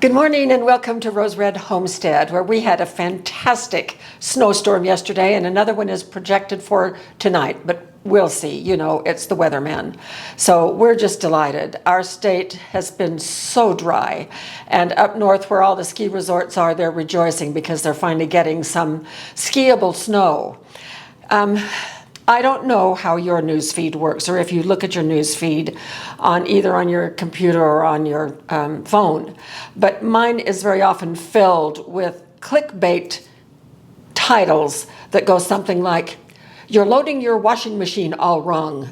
Good morning and welcome to Rose Red Homestead, where we had a fantastic snowstorm yesterday and another one is projected for tonight, but we'll see. You know, it's the weatherman. So we're just delighted. Our state has been so dry, and up north where all the ski resorts are, they're rejoicing because they're finally getting some skiable snow. I don't know how your news feed works, or if you look at your news feed on either on your computer or on your phone, but mine is very often filled with clickbait titles that go something like, "You're loading your washing machine all wrong.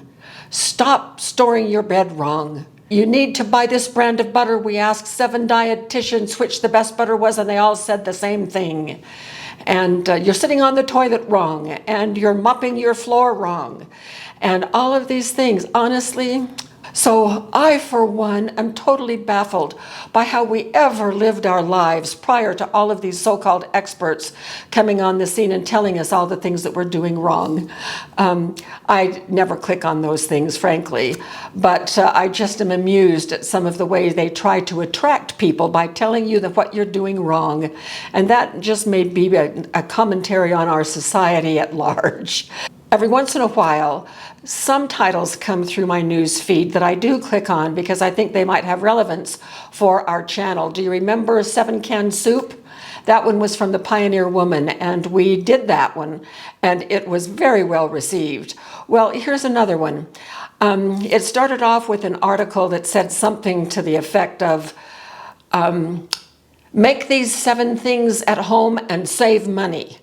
Stop storing your bed wrong. You need to buy this brand of butter. We asked 7 dietitians which the best butter was, and they all said the same thing. And you're sitting on the toilet wrong, and you're mopping your floor wrong," and all of these things, honestly. So I, for one, am totally baffled by how we ever lived our lives prior to all of these so-called experts coming on the scene and telling us all the things that we're doing wrong. I never click on those things, frankly, but I just am amused at some of the ways they try to attract people by telling you that what you're doing wrong. And that just may be a commentary on our society at large. Every once in a while, some titles come through my news feed that I do click on because I think they might have relevance for our channel. Do you remember 7-Can Soup? That one was from the Pioneer Woman, and we did that one, and it was very well received. Well, here's another one. It started off with an article that said something to the effect of, "Make these 7 things at home and save money."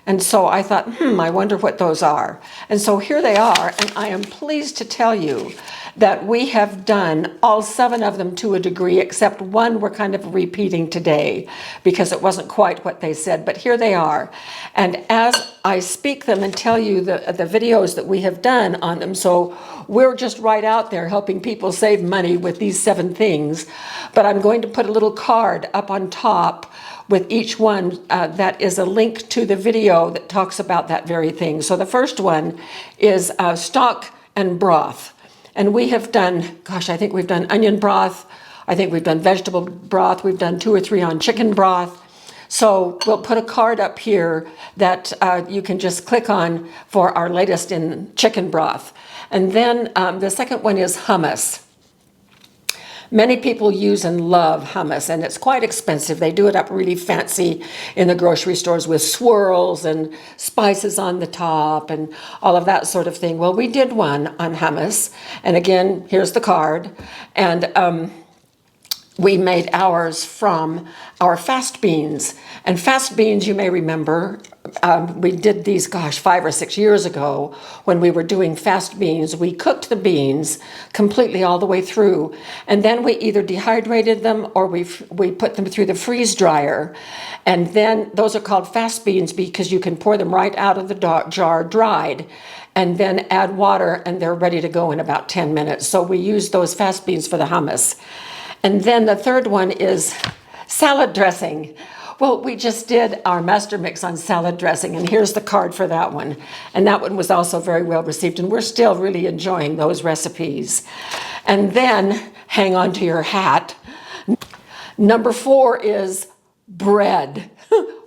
And so I thought, I wonder what those are. And so here they are, and I am pleased to tell you that we have done all 7 of them to a degree, except one we're kind of repeating today because it wasn't quite what they said, but here they are. And as I speak them and tell you the videos that we have done on them, so we're just right out there helping people save money with these 7 things, but I'm going to put a little card up on top with each one that is a link to the video that talks about that very thing. So the first one is stock and broth. And we have done, gosh, I think we've done onion broth. I think we've done vegetable broth. We've done 2 or 3 on chicken broth. So we'll put a card up here that you can just click on for our latest in chicken broth. And then the second one is hummus. Many people use and love hummus, and it's quite expensive. They do it up really fancy in the grocery stores with swirls and spices on the top and all of that sort of thing. Well, we did one on hummus, and again, here's the card. And we made ours from our fast beans. And fast beans, you may remember, we did these, 5 or 6 years ago when we were doing fast beans. We cooked the beans completely all the way through, and then we either dehydrated them or we put them through the freeze dryer. And then those are called fast beans because you can pour them right out of the jar dried and then add water, and they're ready to go in about 10 minutes. So we use those fast beans for the hummus. And then the third one is salad dressing. Well, we just did our master mix on salad dressing, and here's the card for that one. And that one was also very well received, and we're still really enjoying those recipes. And then, hang on to your hat, number 4 is bread.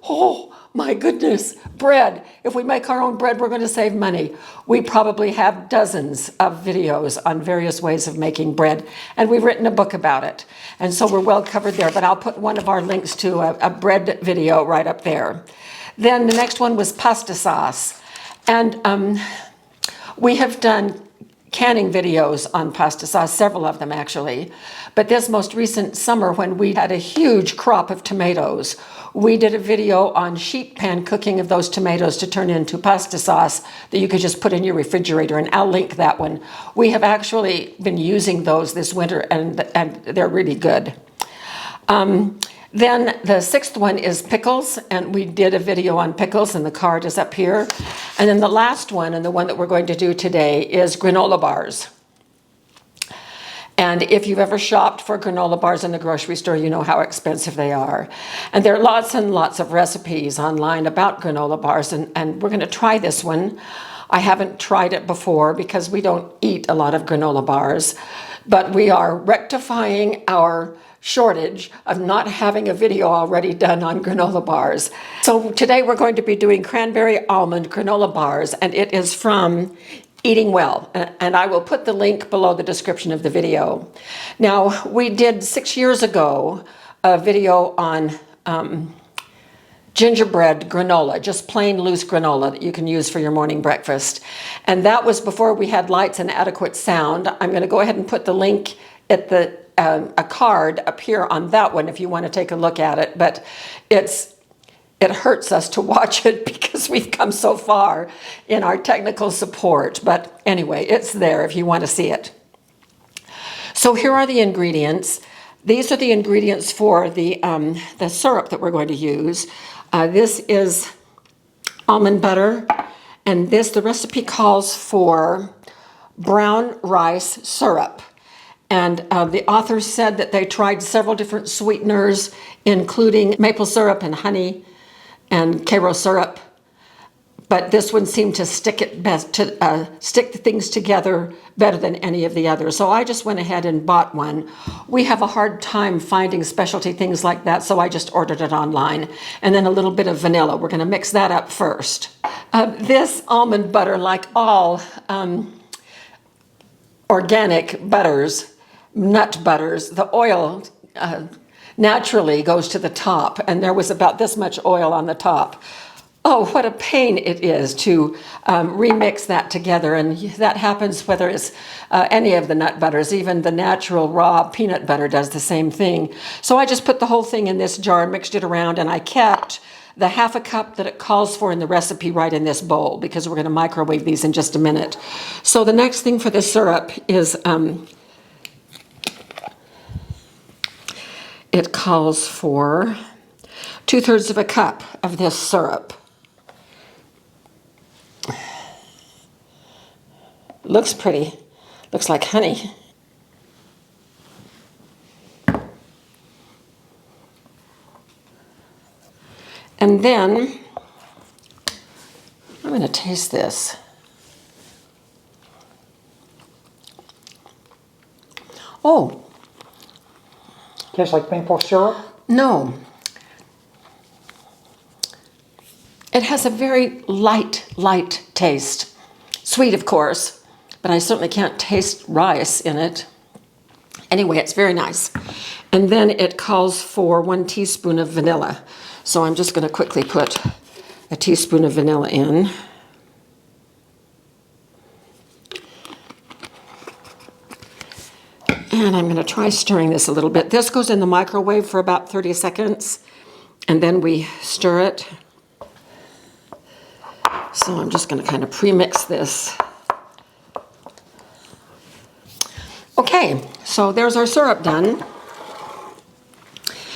Oh, my goodness, bread. If we make our own bread, we're going to save money. We probably have dozens of videos on various ways of making bread, and we've written a book about it. And so we're well covered there, but I'll put one of our links to a bread video right up there. Then the next one was pasta sauce. And we have done canning videos on pasta sauce, several of them actually. But this most recent summer, when we had a huge crop of tomatoes, we did a video on sheet pan cooking of those tomatoes to turn into pasta sauce that you could just put in your refrigerator, and I'll link that one. We have actually been using those this winter, and they're really good. Then the 6th one is pickles, and we did a video on pickles, and the card is up here. And then the last one, and the one that we're going to do today, is granola bars. And if you've ever shopped for granola bars in the grocery store, you know how expensive they are. And there are lots and lots of recipes online about granola bars, and we're going to try this one. I haven't tried it before because we don't eat a lot of granola bars. but we are rectifying our shortage of not having a video already done on granola bars. So today we're going to be doing cranberry almond granola bars, and it is from Eating Well, and I will put the link below the description of the video. Now, we did 6 years ago a video on gingerbread granola, just plain loose granola that you can use for your morning breakfast. And that was before we had lights and adequate sound. I'm going to go ahead and put the link at the a card up here on that one if you want to take a look at it. But it hurts us to watch it because we've come so far in our technical support. But anyway, it's there if you want to see it. So here are the ingredients. These are the ingredients for the syrup that we're going to use. This is almond butter, and the recipe calls for brown rice syrup. And the author said that they tried several different sweeteners, including maple syrup and honey and Karo syrup, but this one seemed to stick the things together better than any of the others. So I just went ahead and bought one. We have a hard time finding specialty things like that, so I just ordered it online. And then a little bit of vanilla. We're going to mix that up first. This almond butter, like all organic butters, nut butters, the oil naturally goes to the top, and there was about this much oil on the top. Oh, what a pain it is to remix that together, and that happens whether it's any of the nut butters. Even the natural raw peanut butter does the same thing. So I just put the whole thing in this jar, mixed it around, and I kept the half a cup that it calls for in the recipe right in this bowl, because we're going to microwave these in just a minute. So the next thing for the syrup is it calls for 2/3 of a cup of this syrup. Looks pretty. Looks like honey. And then I'm going to taste this. Oh. Tastes like maple syrup? No. It has a very light taste. Sweet, of course, but I certainly can't taste rice in it. Anyway, it's very nice. And then it calls for 1 teaspoon of vanilla. So I'm just going to quickly put a teaspoon of vanilla in. And I'm going to try stirring this a little bit. This goes in the microwave for about 30 seconds, and then we stir it. So I'm just going to kind of pre-mix this. Okay, so there's our syrup done.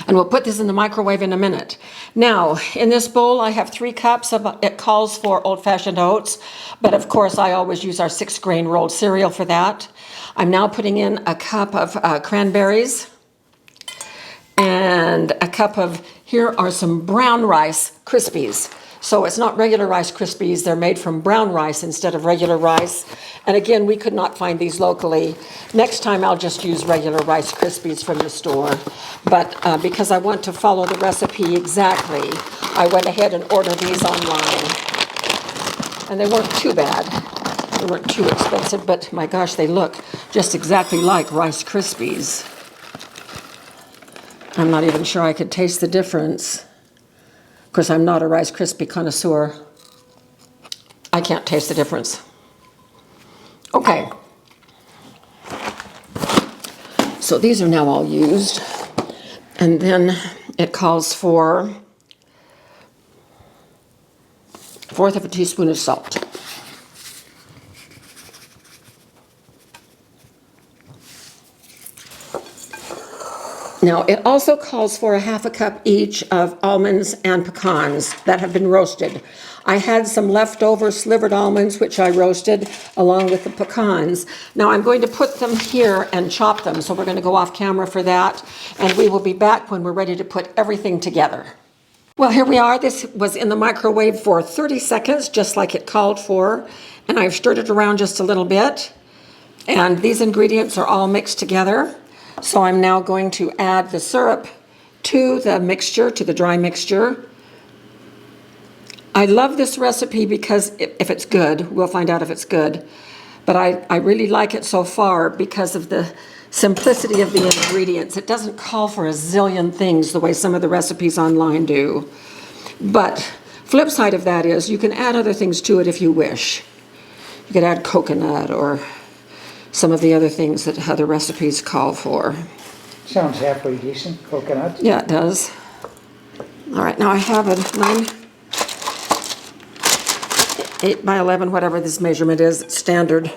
And we'll put this in the microwave in a minute. Now, in this bowl, I have 3 cups of, it calls for old-fashioned oats, but of course I always use our 6-grain rolled cereal for that. I'm now putting in a cup of cranberries and a cup of, here are some brown rice Krispies. So it's not regular Rice Krispies, they're made from brown rice instead of regular rice. And again, we could not find these locally. Next time I'll just use regular Rice Krispies from the store. But because I want to follow the recipe exactly, I went ahead and ordered these online. And they weren't too bad. They weren't too expensive, but my gosh, they look just exactly like Rice Krispies. I'm not even sure I could taste the difference. Of course, I'm not a Rice Krispie connoisseur. I can't taste the difference. Okay. So these are now all used. And then it calls for 1/4 of a teaspoon of salt. Now, it also calls for 1/2 cup each of almonds and pecans that have been roasted. I had some leftover slivered almonds, which I roasted along with the pecans. Now, I'm going to put them here and chop them, so we're going to go off camera for that, and we will be back when we're ready to put everything together. Well, here we are. This was in the microwave for 30 seconds, just like it called for, and I've stirred it around just a little bit. And these ingredients are all mixed together. So I'm now going to add the syrup to the mixture, to the dry mixture. I love this recipe because if it's good, we'll find out if it's good. But I really like it so far because of the simplicity of the ingredients. It doesn't call for a zillion things the way some of the recipes online do. But flip side of that is you can add other things to it if you wish. You could add coconut or some of the other things that other recipes call for. Sounds halfway decent, coconut. Yeah, it does. All right, now I have a 8 by 11, whatever this measurement is, it's standard.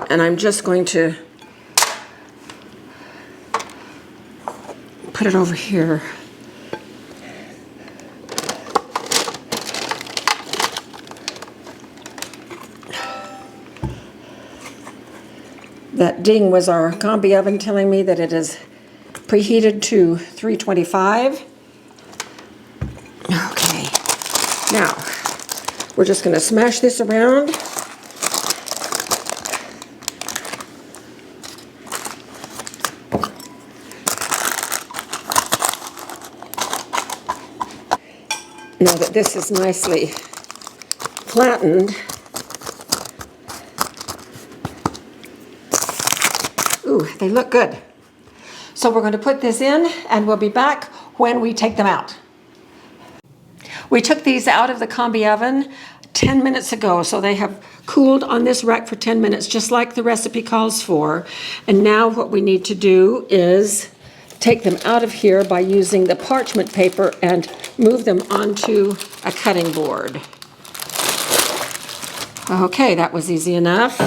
And I'm just going to put it over here. That ding was our combi oven telling me that it is preheated to 325. Okay, now we're just going to smash this around. Now that this is nicely flattened, ooh, they look good. So we're going to put this in and we'll be back when we take them out. We took these out of the combi oven 10 minutes ago, so they have cooled on this rack for 10 minutes, just like the recipe calls for. And now what we need to do is take them out of here by using the parchment paper and move them onto a cutting board. Okay, that was easy enough.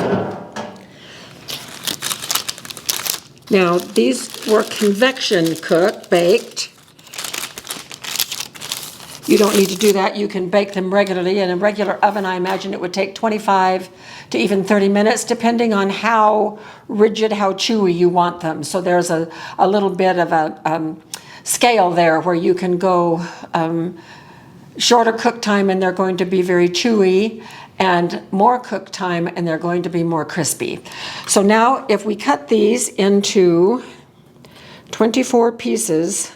Now, these were convection baked. You don't need to do that. You can bake them regularly. In a regular oven, I imagine it would take 25 to even 30 minutes, depending on how rigid, how chewy you want them. So there's a little bit of a scale there where you can go shorter cook time and they're going to be very chewy, and more cook time and they're going to be more crispy. So now if we cut these into 24 pieces,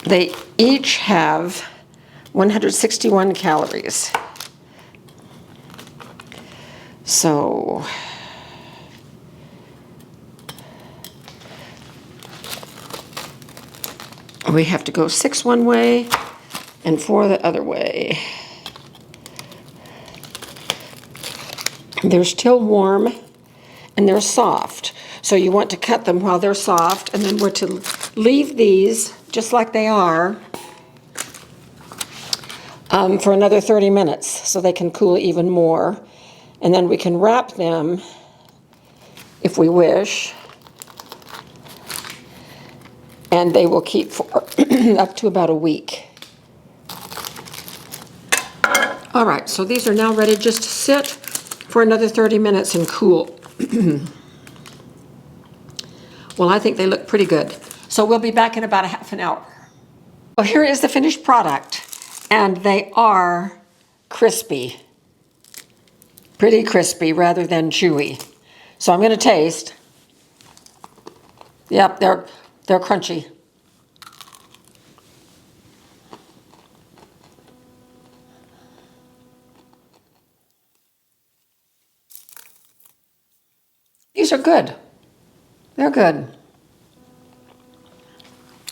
they each have 161 calories. So we have to go 6 one way and 4 the other way. They're still warm and they're soft. So you want to cut them while they're soft, and then we're to leave these just like they are for another 30 minutes so they can cool even more. And then we can wrap them if we wish, and they will keep for up to about a week. All right, so these are now ready just to sit for another 30 minutes and cool. Well, I think they look pretty good. So we'll be back in about a half an hour. Well, here is the finished product, and they are crispy. Pretty crispy rather than chewy. So I'm going to taste. Yep, they're crunchy. These are good. They're good.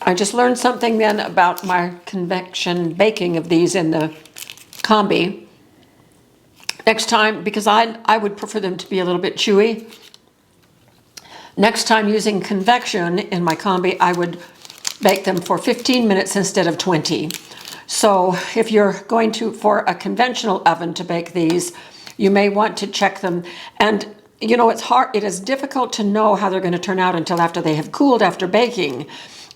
I just learned something then about my convection baking of these in the combi. Next time, because I would prefer them to be a little bit chewy. Next time using convection in my combi, I would bake them for 15 minutes instead of 20. So if you're going to, for a conventional oven to bake these, you may want to check them. And you know, it is difficult to know how they're going to turn out until after they have cooled after baking.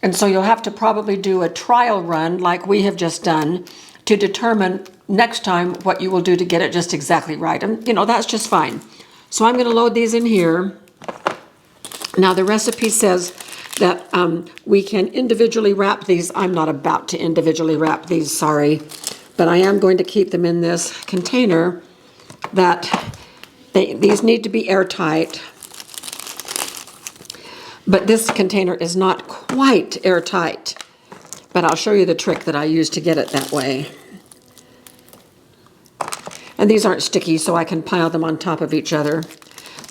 And so you'll have to probably do a trial run like we have just done to determine next time what you will do to get it just exactly right. And you know, that's just fine. So I'm going to load these in here. Now the recipe says that we can individually wrap these. I'm not about to individually wrap these, sorry. But I am going to keep them in this container that These need to be airtight. But this container is not quite airtight. But I'll show you the trick that I use to get it that way. And these aren't sticky, so I can pile them on top of each other.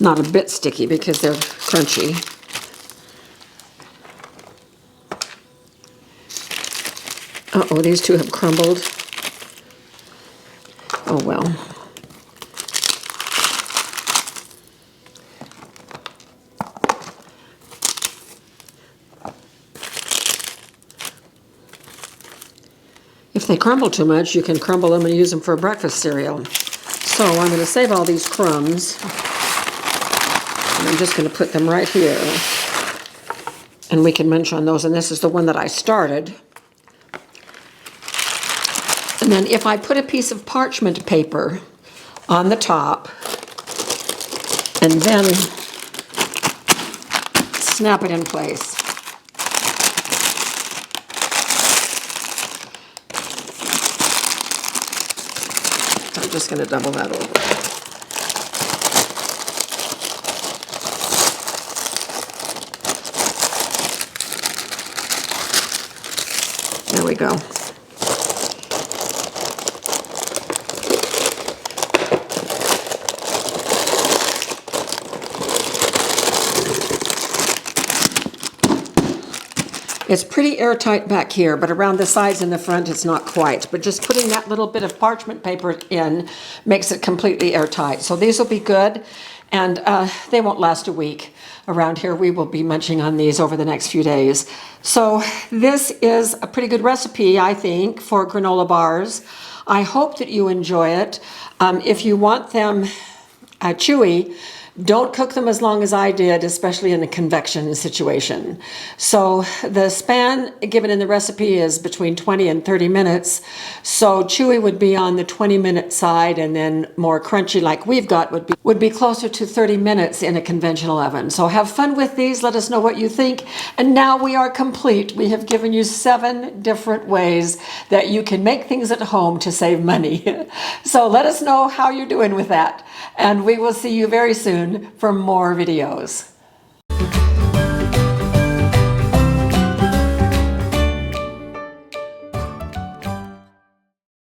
Not a bit sticky because they're crunchy. Uh-oh, these two have crumbled. Oh well. If they crumble too much, you can crumble them and use them for breakfast cereal. So I'm going to save all these crumbs. And I'm just going to put them right here. And we can munch on those. And this is the one that I started. And then if I put a piece of parchment paper on the top and then snap it in place. I'm just going to double that over. There we go. It's pretty airtight back here, but around the sides and the front it's not quite. But just putting that little bit of parchment paper in makes it completely airtight. So these will be good, and they won't last a week. Around here we will be munching on these over the next few days. So this is a pretty good recipe, I think, for granola bars. I hope that you enjoy it. If you want them chewy, don't cook them as long as I did, especially in a convection situation. So the span given in the recipe is between 20 and 30 minutes. So chewy would be on the 20-minute side, and then more crunchy like we've got would be closer to 30 minutes in a conventional oven. So have fun with these. Let us know what you think. And now we are complete. We have given you 7 different ways that you can make things at home to save money. So let us know how you're doing with that. And we will see you very soon for more videos.